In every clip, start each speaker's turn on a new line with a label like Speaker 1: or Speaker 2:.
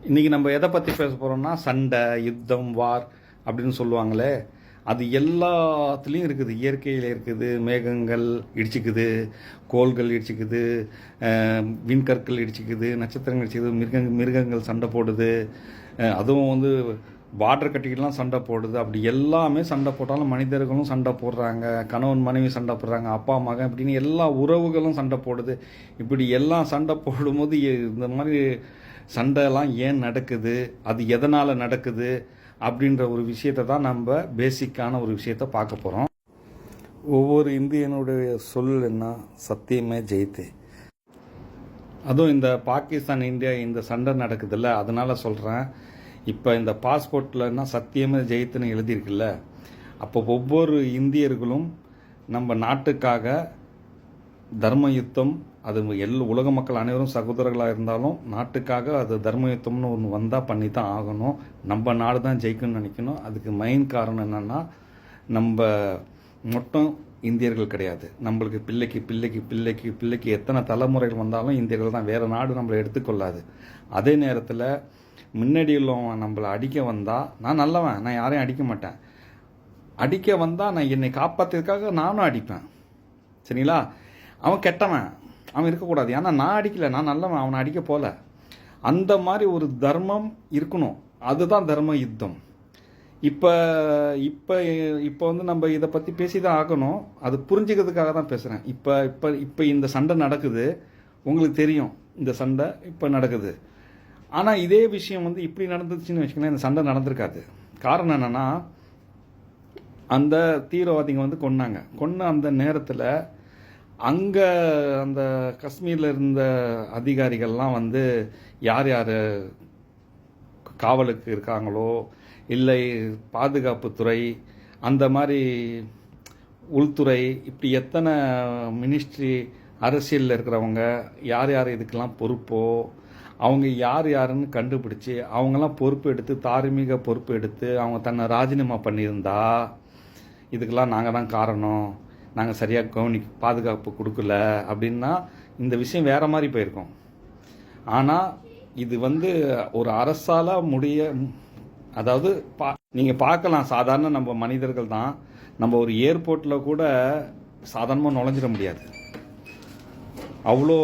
Speaker 1: இன்றைக்கி நம்ம எதை பற்றி பேச போகிறோம்னா சண்டை, யுத்தம், வார் அப்படின்னு சொல்லுவாங்களே, அது எல்லாத்துலேயும் இருக்குது. இயற்கையில் இருக்குது. மேகங்கள் இடிச்சிக்குது, கோள்கள் இடிச்சிக்குது, விண்கற்கள் இடிச்சிக்குது, நட்சத்திரங்கள் இடிச்சிக்குது, மிருகங்கள் சண்டை போடுது. அதுவும் வந்து பார்டர் கட்டிக்கிட்டுலாம் சண்டை போடுது. அப்படி எல்லாமே சண்டை போட்டாலும் மனிதர்களும் சண்டை போடுறாங்க, கணவன் மனைவி சண்டை போடுறாங்க, அப்பா மகன் இப்படின்னு எல்லா உறவுகளும் சண்டை போடுது. இப்படி எல்லாம் சண்டை போடும்போது இந்த மாதிரி சண்டைலாம் ஏன் நடக்குது, அது எதனால் நடக்குது அப்படின்ற ஒரு விஷயத்தை தான் நம்ம பேசிக்கான ஒரு விஷயத்தை பார்க்க போகிறோம். ஒவ்வொரு இந்தியனுடைய சொல் என்ன, சத்தியமே ஜெயித்து. அதுவும் இந்த பாகிஸ்தான் இந்தியா இந்த சண்டை நடக்குதுல்ல, அதனால் சொல்கிறேன். இப்போ இந்த பாஸ்போர்ட்லன்னா சத்தியமே ஜெயித்துன்னு எழுதியிருக்குல்ல, அப்போ ஒவ்வொரு இந்தியர்களும் நம்ம நாட்டுக்காக தர்ம யுத்தம், அது உலக மக்கள் அனைவரும் சகோதரர்களாக இருந்தாலும் நாட்டுக்காக அது தர்ம யுத்தம்னு ஒன்று வந்தால் பண்ணி தான் ஆகணும். நம்ம நாடு தான் ஜெயிக்கணும்னு நினைக்கணும். அதுக்கு மெயின் காரணம் என்னென்னா, நம்ம மட்டும் இந்தியர்கள் கிடையாது. நம்மளுக்கு பிள்ளைக்கு பிள்ளைக்கு பிள்ளைக்கு பிள்ளைக்கு எத்தனை தலைமுறைகள் வந்தாலும் இந்தியர்கள் தான். வேறு நாடு நம்மளை எடுத்துக்கொள்ளாது. அதே நேரத்தில் முன்னாடி உள்ளவன் நம்மளை அடிக்க வந்தால், நான் நல்லவன், நான் யாரையும் அடிக்க மாட்டேன். அடிக்க வந்தால் நான் என்னை காப்பாற்றுறதுக்காக நானும் அடிப்பேன். சரிங்களா? அவன் கெட்டவன், அவன் இருக்கக்கூடாது. ஏன்னா நான் அடிக்கலை, நான் நல்லவன், அவனை அடிக்க போல. அந்த மாதிரி ஒரு தர்மம் இருக்கணும். அதுதான் தர்ம யுத்தம். இப்போ இப்போ இப்போ வந்து நம்ம இதை பற்றி பேசி தான் ஆகணும். அது புரிஞ்சுக்கிறதுக்காக தான் பேசுகிறேன். இப்போ இப்போ இப்போ இந்த சண்டை நடக்குது, உங்களுக்கு தெரியும் இந்த சண்டை இப்போ நடக்குது. ஆனால் இதே விஷயம் வந்து இப்படி நடந்துச்சுன்னு வச்சுக்கோங்களேன், இந்த சண்டை நடந்திருக்காது. காரணம் என்னென்னா, அந்த தீவிரவாதிங்க வந்து கொன்ன அந்த நேரத்தில் அங்கே அந்த காஷ்மீரில் இருந்த அதிகாரிகள்லாம் வந்து யார் யார் காவலுக்கு இருக்காங்களோ, இல்லை பாதுகாப்புத்துறை, அந்த மாதிரி உள்துறை, இப்படி எத்தனை மினிஸ்ட்ரி அரசியலில் இருக்கிறவங்க யார் யார் இதுக்கெல்லாம் பொறுப்போ அவங்க யார் யாருன்னு கண்டுபிடிச்சி அவங்கெல்லாம் பொறுப்பு எடுத்து, தார்மீக பொறுப்பு எடுத்து அவங்க தன்னை ராஜினாமா பண்ணியிருந்தா, இதுக்கெல்லாம் நாங்கள் தான் காரணம், நாங்கள் சரியாக பாதுகாப்பு கொடுக்கல அப்படின்னா இந்த விஷயம் வேறு மாதிரி போயிருக்கோம். ஆனால் இது வந்து ஒரு அரசால் அதாவது நீங்கள் பார்க்கலாம், சாதாரண நம்ம மனிதர்கள் தான். நம்ம ஒரு ஏர்போர்ட்டில் கூட சாதாரணமாக நுழைஞ்சிட முடியாது, அவ்வளோ.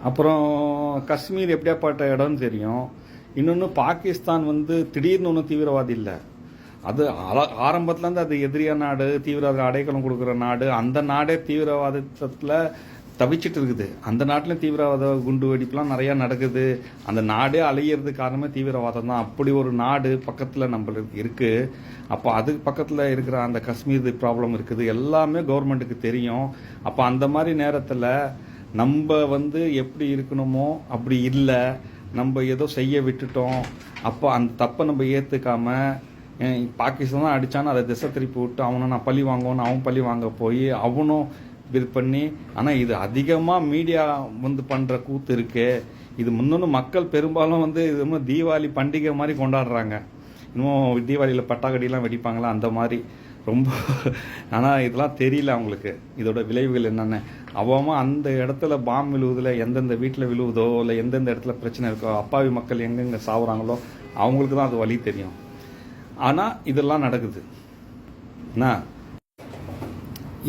Speaker 1: அப்புறம் காஷ்மீர் எப்படியாப்பட்ட இடம்னு தெரியும். இன்னொன்று, பாகிஸ்தான் வந்து திடீர்னு ஒன்றும் தீவிரவாதி இல்லை. அது ஆரம்பத்துலேருந்து அது எதிரியான நாடு, தீவிரவாத அடைக்கலம் கொடுக்குற நாடு. அந்த நாடே தீவிரவாதத்தில் தவிச்சிட்டு இருக்குது. அந்த நாட்டிலும் தீவிரவாத குண்டு வெடிப்புலாம் நிறையா நடக்குது. அந்த நாடே அழியிறதுக்கு காரணமே தீவிரவாதம் தான். அப்படி ஒரு நாடு பக்கத்தில் நம்மளுக்கு இருக்குது. அப்போ அதுக்கு பக்கத்தில் இருக்கிற அந்த காஷ்மீர் ப்ராப்ளம் இருக்குது, எல்லாமே கவர்மெண்ட்டுக்கு தெரியும். அப்போ அந்த மாதிரி நேரத்தில் நம்ம வந்து எப்படி இருக்கணுமோ அப்படி இல்லை, நம்ம ஏதோ செய்ய விட்டுட்டோம். அப்போ அந்த தப்பை நம்ம ஏற்றுக்காமல் பாகிஸ்தான் தான் அடித்தான்னு அதை திசை திருப்பி விட்டு அவனை நான் பழி வாங்குவோன்னு அவன் பழி வாங்க போய் அவனும் இது பண்ணி. ஆனால் இது அதிகமாக மீடியா வந்து பண்ணுற கூத்து இருக்கு. இது முன்னொன்று மக்கள் பெரும்பாலும் வந்து இது இன்னும் தீபாவளி பண்டிகை மாதிரி கொண்டாடுறாங்க. இன்னும் தீபாவளியில் பட்டாக்கடியெலாம் வெடிப்பாங்களா அந்த மாதிரி ரொம்ப. ஆனால் இதெல்லாம் தெரியல அவங்களுக்கு இதோட விளைவுகள் என்னென்ன. அவன் அந்த இடத்துல பாம்பு விழுவுதில் எந்தெந்த வீட்டில் விழுவுதோ, இல்லை எந்தெந்த இடத்துல பிரச்சனை இருக்கோ, அப்பாவி மக்கள் எங்கெங்கே சாவுறாங்களோ அவங்களுக்கு தான் அது வழி தெரியும். ஆனால் இதெல்லாம் நடக்குது. என்ன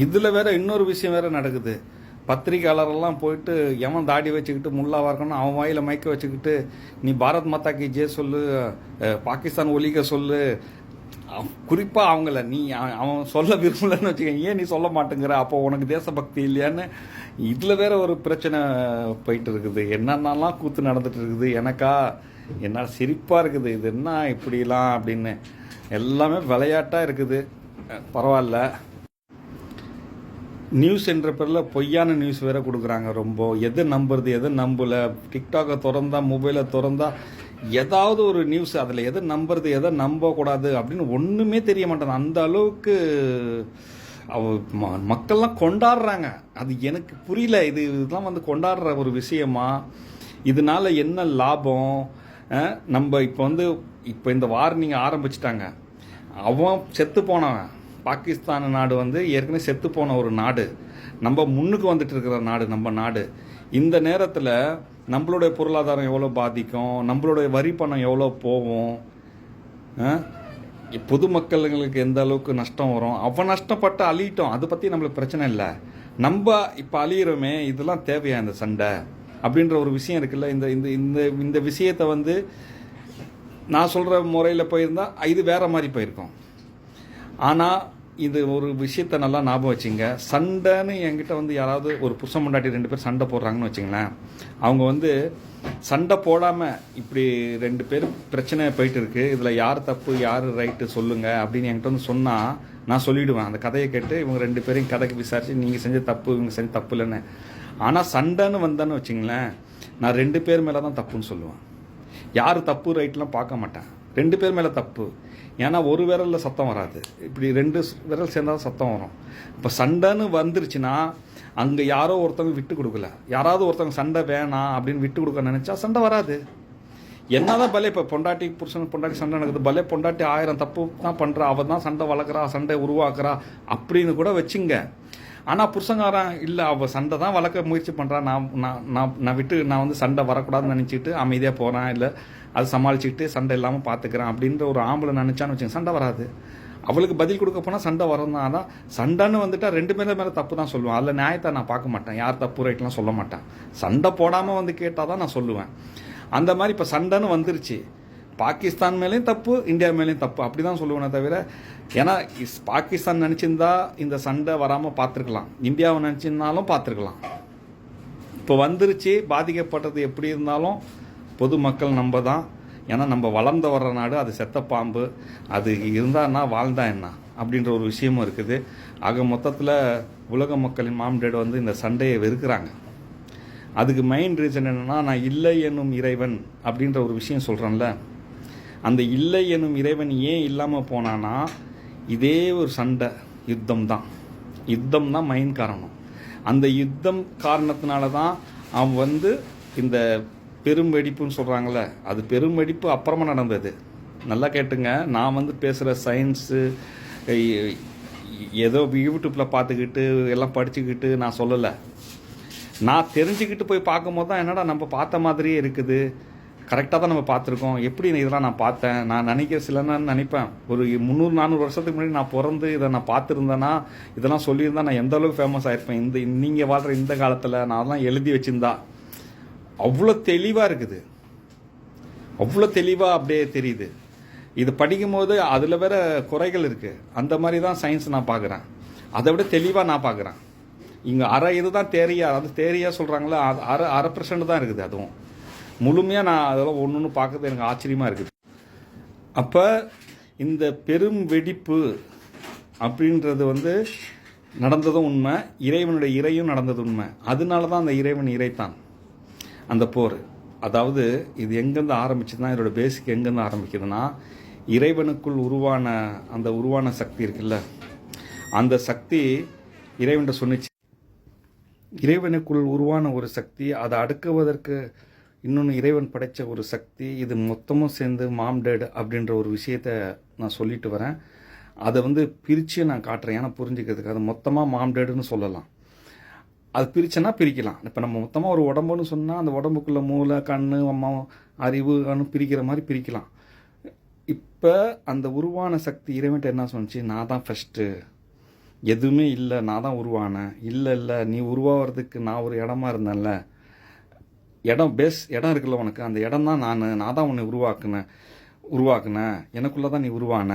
Speaker 1: இதில் வேற இன்னொரு விஷயம் வேற நடக்குது. பத்திரிகையாளரெல்லாம் போயிட்டு எவன் தாடி வச்சுக்கிட்டு முல்லாவாக இருக்கணும் அவன் வாயில் மயக்க வச்சுக்கிட்டு, நீ பாரத் மாதா கி ஜெய் சொல்லு, பாகிஸ்தான் ஒலிக்க சொல்லு. குறிப்பாக அவங்கள நீ அவன் சொல்ல விரும்பலன்னு வச்சுக்கோங்க, ஏன் நீ சொல்ல மாட்டேங்கிற, அப்போ உனக்கு தேசபக்தி இல்லையான்னு இதில் வேற ஒரு பிரச்சனை போயிட்டு இருக்குது. என்னென்னலாம் கூத்து நடந்துட்டு இருக்குது. எனக்கா என்ன சிரிப்பாக இருக்குது, இது என்ன இப்படிலாம் அப்படின்னு. எல்லாமே விளையாட்டாக இருக்குது. பரவாயில்ல. நியூஸ் என்ற பேரில் பொய்யான நியூஸ் வேறு கொடுக்குறாங்க. ரொம்ப எது நம்புறது எது நம்பலை. டிக்டாக்கை திறந்தா, மொபைலை திறந்தா ஏதாவது ஒரு நியூஸ், அதில் எதை நம்புறது எதை நம்பக்கூடாது அப்படின்னு ஒன்றுமே தெரிய மாட்டேன். அந்த அளவுக்கு மக்கள்லாம் கொண்டாடுறாங்க. அது எனக்கு புரியல. இதெல்லாம் வந்து கொண்டாடுற ஒரு விஷயமா, இதனால என்ன லாபம்? நம்ம இப்போ இந்த வார் நீங்கள் ஆரம்பிச்சிட்டாங்க. அவன் செத்து போனவன். பாகிஸ்தான் நாடு வந்து ஏற்கனவே செத்து போன ஒரு நாடு. நம்ம முன்னுக்கு வந்துட்டு இருக்கிற நாடு நம்ம நாடு. இந்த நேரத்தில் நம்மளுடைய பொருளாதாரம் எவ்வளோ பாதிக்கும், நம்மளுடைய வரி பணம் எவ்வளோ போகும், பொதுமக்களுக்கு எந்த அளவுக்கு நஷ்டம் வரும். அவன் நஷ்டப்பட்டு அழியிட்டோம், அதை பற்றி நம்மளுக்கு பிரச்சனை இல்லை. நம்ம இப்போ அழியிறோமே, இதெல்லாம் தேவையா இந்த சண்டை அப்படின்ற ஒரு விஷயம் இருக்குல்ல. இந்த இந்த இந்த இந்த விஷயத்தை வந்து நான் சொல்கிற முறையில் போயிருந்தால் இது வேறு மாதிரி போயிருக்கோம். ஆனால் இது ஒரு விஷயத்த நல்லா ஞாபகம் வச்சுங்க. சண்டைன்னு என்கிட்ட வந்து யாராவது ஒரு புருஷன் பொண்டாட்டி 2 பேர் சண்டை போடுறாங்கன்னு வச்சுங்களேன், அவங்க வந்து சண்டை போடாமல் இப்படி 2 பேர் பிரச்சனை போயிட்டு இருக்கு, இதில் யார் தப்பு யார் ரைட்டு சொல்லுங்கள் அப்படின்னு என்கிட்ட வந்து சொன்னால் நான் சொல்லிவிடுவேன். அந்த கதையை கேட்டு இவங்க 2 பேரையும் கதைக்கு விசாரித்து நீங்கள் செஞ்ச தப்பு இவங்க செஞ்ச தப்பு இல்லைன்னு. ஆனால் சண்டைன்னு வந்தேன்னு வச்சுங்களேன், நான் 2 பேர் மேலே தான் தப்புன்னு சொல்லுவேன். யார் தப்பு ரைட்லாம் பார்க்க மாட்டேன். 2 பேர் மேலே தப்பு. ஏன்னா ஒரு விரலில் சத்தம் வராது, இப்படி 2 விரல் சேர்ந்தால் சத்தம் வரும். இப்போ சண்டைன்னு வந்துருச்சுன்னா அங்கே யாரோ ஒருத்தவங்க விட்டு கொடுக்கல, யாராவது ஒருத்தவங்க சண்டை வேணாம் அப்படின்னு விட்டு கொடுக்க நினச்சா சண்டை வராது. என்னதான் பலே இப்போ பொண்டாட்டி புருஷன் பொண்டாட்டி சண்டை நடக்குது, பலே பொண்டாட்டி 1000 தப்பு தான் பண்ணுறா, அவள் தான் சண்டை வளர்க்குறா சண்டை உருவாக்குறா அப்படின்னு கூட வச்சுங்க. ஆனால் புருஷங்காரன் இல்லை, அவள் சண்டை தான் வளர்க்க முயற்சி பண்ணுறா, நான் விட்டு நான் வந்து சண்டை வரக்கூடாதுன்னு நினச்சிட்டு அமைதியாக போகிறேன், இல்லை அது சமாளிச்சுக்கிட்டு சண்டை இல்லாமல் பார்த்துக்கிறேன் அப்படின்ற ஒரு ஆம்பளை நினச்சான்னு வச்சுங்க, சண்டை வராது. அவளுக்கு பதில் கொடுக்க போனால் சண்டை வரும் தான். அதான் சண்டைன்னு வந்துட்டால் 2 பேர் மேலே தப்பு தான் சொல்லுவேன். அதில் நியாயத்தை நான் பார்க்க மாட்டேன், யார் தப்பு ரைட்லாம் சொல்ல மாட்டேன். சண்டை போடாமல் வந்து கேட்டால் தான் நான் சொல்லுவேன். அந்த மாதிரி இப்போ சண்டைன்னு வந்துருச்சு, பாகிஸ்தான் மேலேயும் தப்பு இந்தியா மேலேயும் தப்பு அப்படி தான் சொல்லுவேனே தவிர, ஏன்னா பாகிஸ்தான் நினச்சிருந்தா இந்த சண்டை வராமல் பார்த்துருக்கலாம், இந்தியாவை நினச்சிருந்தாலும் பார்த்துருக்கலாம். இப்போ வந்துருச்சு, பாதிக்கப்பட்டது எப்படி இருந்தாலும் பொதுமக்கள் நம்ம தான். ஏன்னா நம்ம வளர்ந்து வர்ற நாடு, அது செத்த பாம்பு, அது இருந்தான்னா வாழ்ந்தா என்ன அப்படின்ற ஒரு விஷயமும் இருக்குது. ஆக மொத்தத்தில் உலக மக்களின் மாம்டேடு வந்து இந்த சண்டையை வெறுக்கிறாங்க. அதுக்கு மெயின் ரீசன் என்னென்னா, நான் இல்லை என்னும் இறைவன் அப்படின்ற ஒரு விஷயம் சொல்கிறேன்ல, அந்த இல்லை என்னும் இறைவன் ஏன் இல்லாமல் போனான்னா இதே ஒரு சண்டை யுத்தம் தான் மெயின் காரணம். அந்த யுத்தம் காரணத்தினால தான் அவன் வந்து இந்த பெரும் வெடிப்புன்னு சொல்கிறாங்களே, அது பெரும் வெடிப்பு அப்புறமா நடந்தது. நல்லா கேட்டுங்க, நான் வந்து பேசுகிற சயின்ஸு ஏதோ யூடியூப்பில் பார்த்துக்கிட்டு எல்லாம் படிச்சுக்கிட்டு நான் சொல்லலை. நான் தெரிஞ்சுக்கிட்டு போய் பார்க்கும்போது தான் என்னடா நம்ம பார்த்த மாதிரியே இருக்குது, கரெக்டாக தான் நம்ம பார்த்துருக்கோம், எப்படி இதெல்லாம் நான் பார்த்தேன், நான் சில நான் நினைப்பேன் ஒரு 300-400 வருஷத்துக்கு முன்னாடி நான் பிறந்து இதை நான் பார்த்துருந்தேன்னா, இதெல்லாம் சொல்லியிருந்தா நான் எந்த அளவுக்கு ஃபேமஸ் ஆகிருப்பேன் இந்த நீங்கள் வாழ்கிற இந்த காலத்தில். நான் அதெல்லாம் எழுதி வச்சுருந்தா அவ்வளோ தெளிவாக இருக்குது, அவ்வளோ தெளிவாக அப்படியே தெரியுது. இது படிக்கும்போது அதில் வேற குறைகள் இருக்குது. அந்த மாதிரி தான் சயின்ஸ் நான் பார்க்குறேன், அதை விட தெளிவாக நான் பார்க்குறேன். இங்கே இது தான் தேரியாக, அது தேரியாக சொல்கிறாங்களே, அது 1% தான் இருக்குது. அதுவும் முழுமையாக நான் அதெல்லாம் ஒன்று பார்க்குறது எனக்கு ஆச்சரியமாக இருக்குது. அப்போ இந்த பெரும் வெடிப்பு அப்படின்றது வந்து நடந்ததும் உண்மை, இறைவனுடைய இறையும் நடந்தது உண்மை. அதனால தான் அந்த இறைவன் இறைத்தான் அந்த போர். அதாவது இது எங்கேருந்து ஆரம்பிச்சுன்னா, இதோட பேசிக் எங்கேருந்து ஆரம்பிக்குதுன்னா, இறைவனுக்குள் உருவான சக்தி இருக்குல்ல, அந்த சக்தி இறைவன்கிட்ட சொன்னிச்சு. இறைவனுக்குள் உருவான ஒரு சக்தி, அதை அடக்குவதற்கு இன்னொன்று இறைவன் படைத்த ஒரு சக்தி, இது மொத்தமும் சேர்ந்து மாம்டேட் அப்படின்ற ஒரு விஷயத்தை நான் சொல்லிட்டு வரேன். அதை வந்து பிரித்து நான் காட்டுறேன், ஏன்னா புரிஞ்சுக்கிறதுக்கு. அது மொத்தமாக மாம்டேடுன்னு சொல்லலாம், அது பிரிச்சனா பிரிக்கலாம். இப்போ நம்ம மொத்தமாக ஒரு உடம்புன்னு சொன்னால் அந்த உடம்புக்குள்ளே மூளை கண் அம்மா அறிவு பிரிக்கிற மாதிரி பிரிக்கலாம். இப்போ அந்த உருவான சக்தி இறைவன்ட்ட என்ன சொன்னிச்சு, நான் தான் ஃபஸ்ட்டு, எதுவுமே இல்லை, நான் தான் உருவானேன். இல்லை நீ உருவாகிறதுக்கு நான் ஒரு இடமா இருந்தேன்ல, இடம் இருக்குல்ல உனக்கு, அந்த இடம் தான் நான் தான் உன்னை உருவாக்குனேன், எனக்குள்ளே தான் நீ உருவான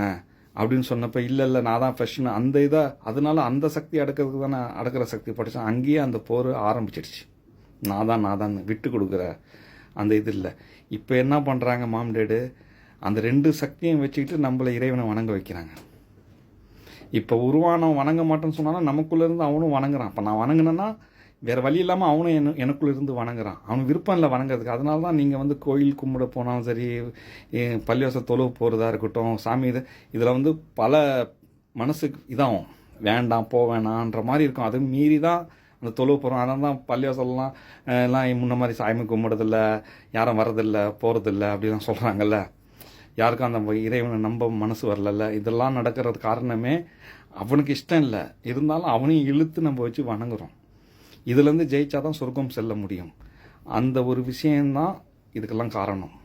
Speaker 1: அப்படின்னு சொன்னப்போ, இல்லை நான் தான் ஃபஸ்ட்டுன்னு அந்த அதனால அந்த சக்தி அடக்கிறதுக்கு தானே அடக்கிற சக்தி படித்தேன். அங்கேயே அந்த போர் ஆரம்பிச்சிடுச்சு. நான் தான் விட்டு கொடுக்குற அந்த இது இல்லை. இப்போ என்ன பண்ணுறாங்க மாம்டேடு, அந்த 2 சக்தியும் வச்சுக்கிட்டு நம்மளை இறைவனை வணங்க வைக்கிறாங்க. இப்போ உருவானவன் வணங்க மாட்டேன்னு சொன்னாலும் நமக்குள்ளேருந்து அவனும் வணங்குறான். இப்போ நான் வணங்கினேன்னா வேறு வழி இல்லாமல் அவனும் எனக்குள்ளேருந்து வணங்குறான். அவனுக்கு விருப்பம் இல்லை வணங்குறதுக்கு. அதனால தான் நீங்கள் வந்து கோயில் கும்பிட போனாலும் சரி, பள்ளிவாசல் தொழுவு போகிறதா இருக்கட்டும், சாமி இதில் வந்து பல மனசுக்கு இதாகும், வேண்டாம் வேணான்ற மாதிரி இருக்கும். அது மீறி தான் அந்த தொழுவு போகிறோம். அதனால தான் பள்ளிவாசல்லாம் எல்லாம் முன்ன மாதிரி சாமி கும்பிடுறதில்ல, யாரும் வர்றதில்லை போகிறதில்ல அப்படிலாம் சொல்கிறாங்கல்ல. யாருக்கும் அந்த இறைவனை நம்ப மனசு வரல. இதெல்லாம் நடக்கிறது காரணமே அவனுக்கு இஷ்டம் இல்லை, இருந்தாலும் அவனையும் இழுத்து நம்ம வச்சு வணங்குறோம். இதுலேருந்து ஜெயிச்சா தான் சொர்க்கம் செல்ல முடியும். அந்த ஒரு விஷயந்தான் இதுக்கெல்லாம் காரணம்.